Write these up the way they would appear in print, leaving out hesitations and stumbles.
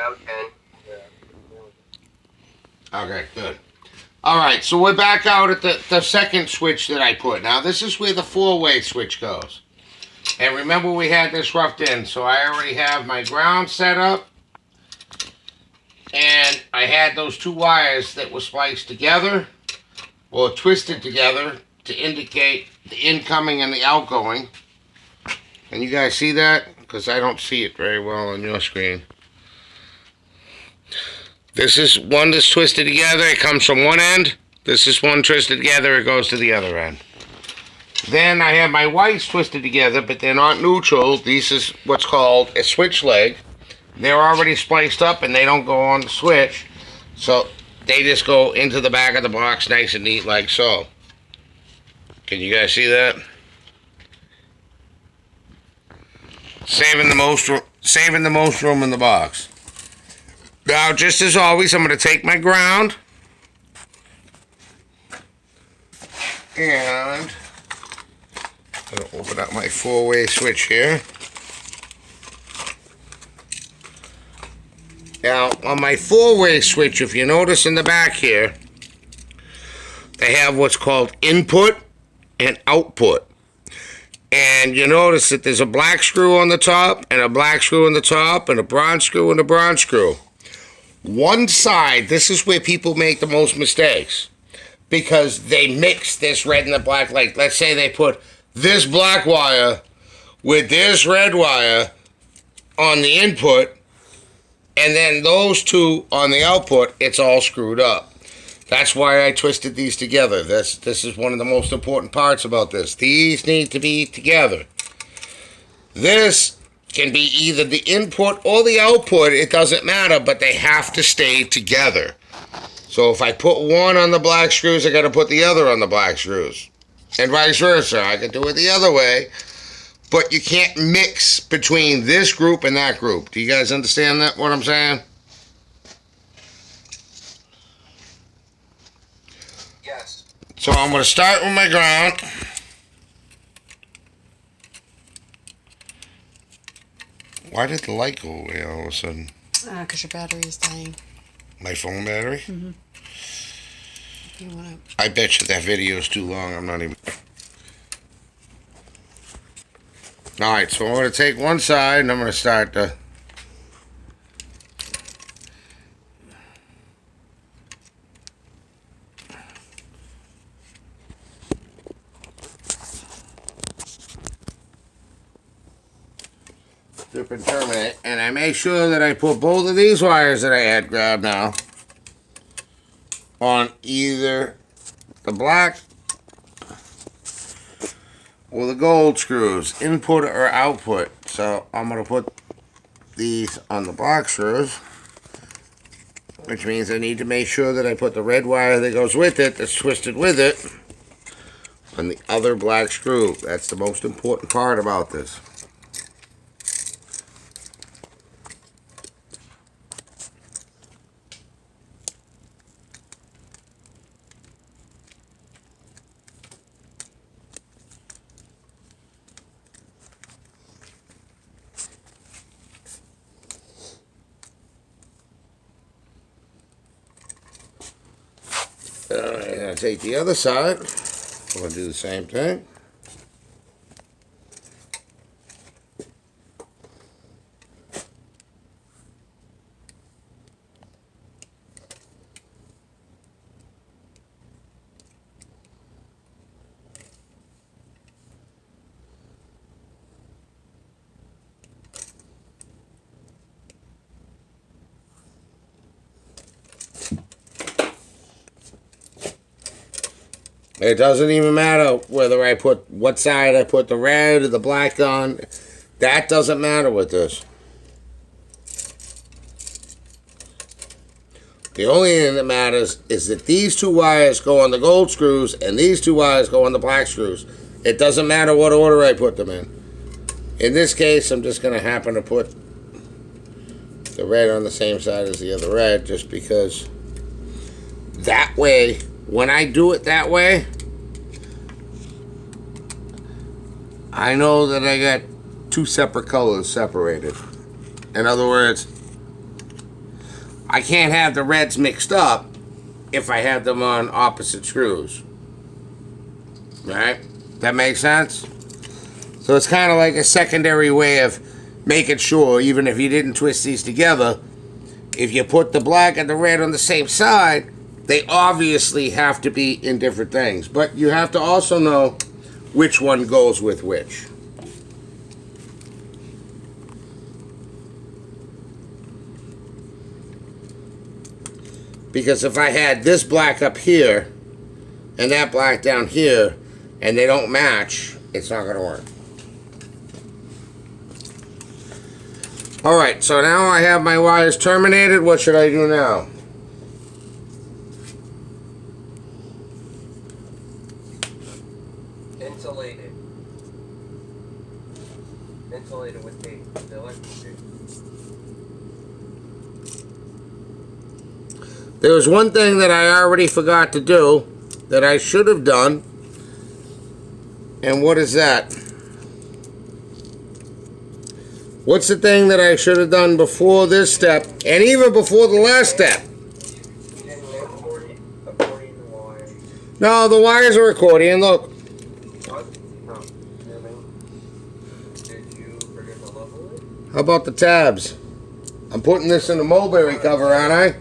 about 10. Okay, good. Alright, so we're back out at the second switch that I put. Now, this is where the four-way switch goes. And remember, we had this roughed in, so I already have my ground set up. And I had those two wires that were spliced together, or twisted together, to indicate the incoming and the outgoing. Can you guys see that? Because I don't see it very well on your screen. This is one that's twisted together. It comes from one end. This is one twisted together. It goes to the other end. Then I have my whites twisted together, but they're not neutral. This is what's called a switch leg. They're already spliced up and they don't go on the switch. So they just go into the back of the box nice and neat like so. Can you guys see that? Saving the most room in the box. Now, just as always, I'm going to take my ground and I'm going to open up my four-way switch here. Now, on my four-way switch, if you notice in the back here, they have what's called input and output. And you notice that there's a black screw on the top, and a black screw on the top, and a bronze screw and a bronze screw. One side, this is where people make the most mistakes, because they mix this red and the black. Like, let's say they put this black wire with this red wire on the input, and then those two on the output. It's all screwed up. That's why I twisted these together. This is one of the most important parts about this. These need to be together. This can be either the input or the output. It doesn't matter, but they have to stay together. So if I put one on the black screws, I got to put the other on the black screws. And vice versa. I could do it the other way. But you can't mix between this group and that group. Do you guys understand that, what I'm saying? Yes. So I'm going to start with my ground. Why did the light go away all of a sudden? Because your battery is dying. My phone battery? Mm-hmm. You want to... I bet you that video is too long. I'm not even... Alright, so I'm going to take one side and I'm going to start the... strip and terminate. And I make sure that I put both of these wires that I had grabbed now on either the black or the gold screws, input or output. So I'm going to put these on the black screws, which means I need to make sure that I put the red wire that goes with it, that's twisted with it, on the other black screw. That's the most important part about this. Alright, I'll take the other side. I'm going to do the same thing. It doesn't even matter whether I put what side I put the red or the black on. That doesn't matter with this. The only thing that matters is that these two wires go on the gold screws and these two wires go on the black screws. It doesn't matter what order I put them in. In this case, I'm just going to happen to put the red on the same side as the other red, just because that way, when I do it that way, I know that I got two separate colors separated. In other words, I can't have the reds mixed up if I have them on opposite screws. Right? That makes sense? So it's kind of like a secondary way of making sure, even if you didn't twist these together, if you put the black and the red on the same side, they obviously have to be in different things. But you have to also know which one goes with which. Because if I had this black up here and that black down here and they don't match, it's not going to work. Alright, so now I have my wires terminated. What should I do now? Insulated. Insulated with tape. The electric tape. There was one thing that I already forgot to do that I should have done. And what is that? What's the thing that I should have done before this step and even before the last step? Accordion wire. No, the wires are accordion. Look. What? No. Did you forget to level it? How about the tabs? I'm putting this in the mulberry cover, aren't I?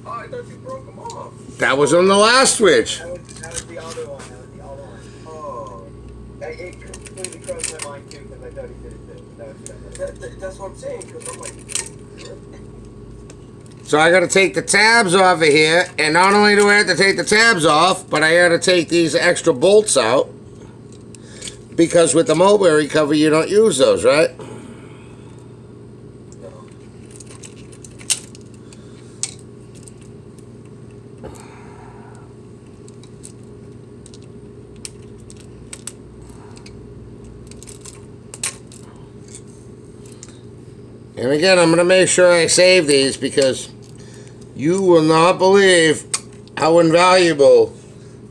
Oh, I thought you broke them off. That was on the last switch. That was the other one. That was the other one. Oh. It completely crossed my mind too because I thought he did it too. That's what I'm saying because I'm like. So I got to take the tabs off of here, and not only do I have to take the tabs off, but I got to take these extra bolts out because with the mulberry cover you don't use those, right? And again, I'm going to make sure I save these because you will not believe how invaluable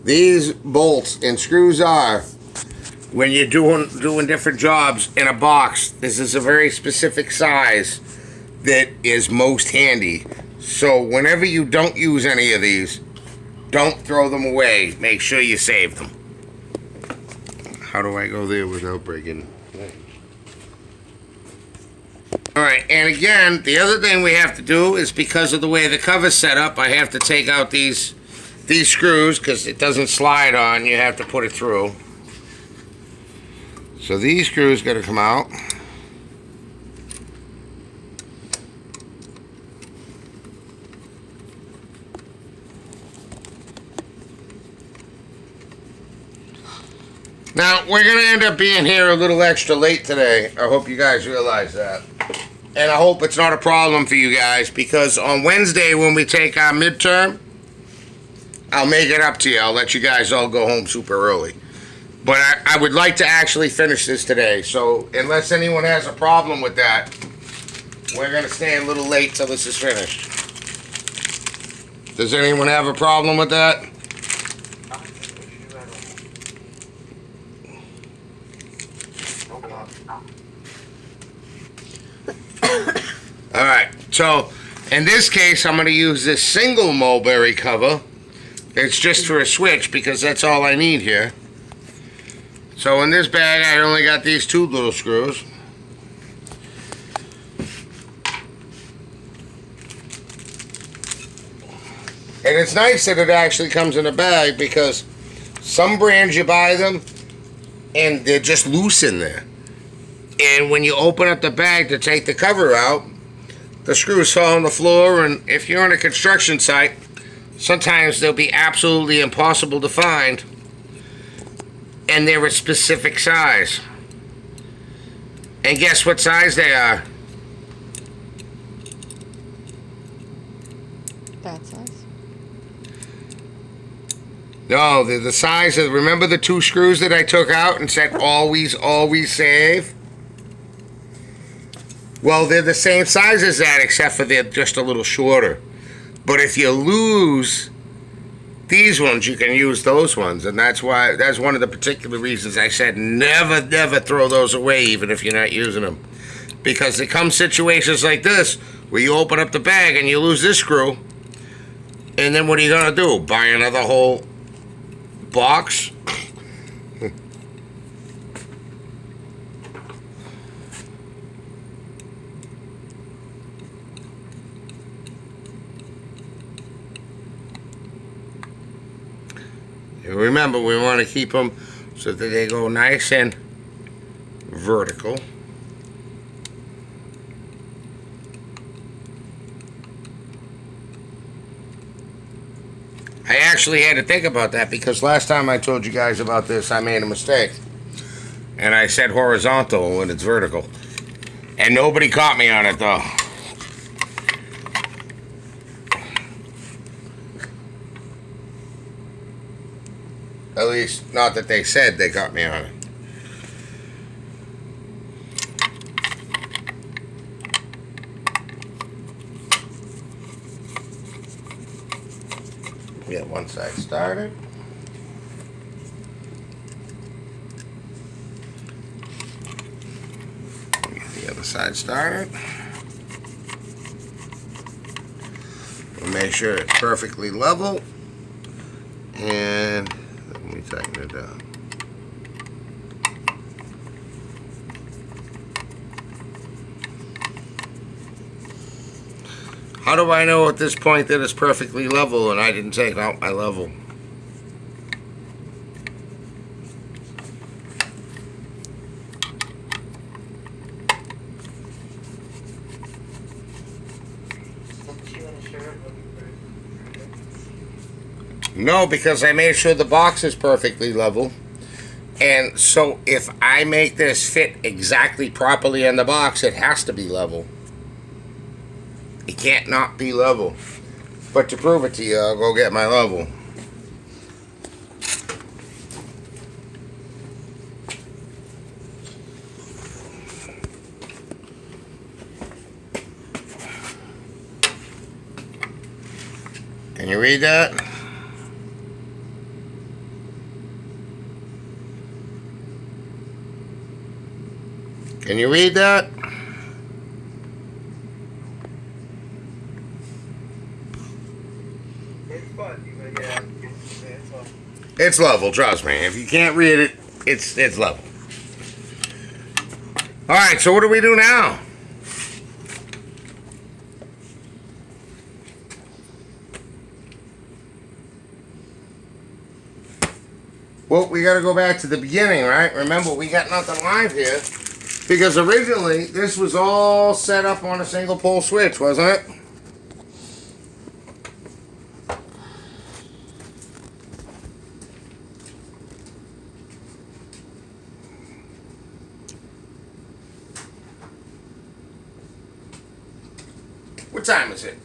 these bolts and screws are when you're doing different jobs in a box. This is a very specific size that is most handy. So whenever you don't use any of these, don't throw them away. Make sure you save them. How do I go there without breaking? Alright, and again, the other thing we have to do is because of the way the cover's set up, I have to take out these screws because it doesn't slide on. You have to put it through. So these screws got to come out. Now, we're going to end up being here a little extra late today. I hope you guys realize that. And I hope it's not a problem for you guys because on Wednesday when we take our midterm, I'll make it up to you. I'll let you guys all go home super early. But I would like to actually finish this today. So unless anyone has a problem with that, we're going to stay a little late till this is finished. Does anyone have a problem with that? Alright, so in this case I'm going to use this single mulberry cover. It's just for a switch because that's all I need here. So in this bag I only got these two little screws. And it's nice that it actually comes in a bag because some brands you buy them and they're just loose in there. And when you open up the bag to take the cover out, the screws fall on the floor, and if you're on a construction site, sometimes they'll be absolutely impossible to find, and they're a specific size. And guess what size they are? That size. No, they're the size of, remember the two screws that I took out and said always, always save? Well, they're the same size as that, except for they're just a little shorter. But if you lose these ones, you can use those ones. And that's one of the particular reasons I said never, never throw those away, even if you're not using them. Because there come situations like this where you open up the bag and you lose this screw. And then what are you gonna do? Buy another whole box? And remember, we want to keep them so that they go nice and vertical. I actually had to think about that because last time I told you guys about this, I made a mistake. And I said horizontal when it's vertical. And nobody caught me on it though. At least, not that they said they got me on it. Get one side started. Get the other side started. We'll make sure it's perfectly level. And let me tighten it down. How do I know at this point that it's perfectly level and I didn't take out my level? No, because I made sure the box is perfectly level. And so if I make this fit exactly properly in the box, it has to be level. It can't not be level. But to prove it to you, I'll go get my level. Can you read that? Can you read that? It's level, trust me. If you can't read it, it's level. Alright, so what do we do now? Well, we gotta go back to the beginning, right? Remember, we got nothing live here. Because originally, this was all set up on a single pole switch, wasn't it? What time is it?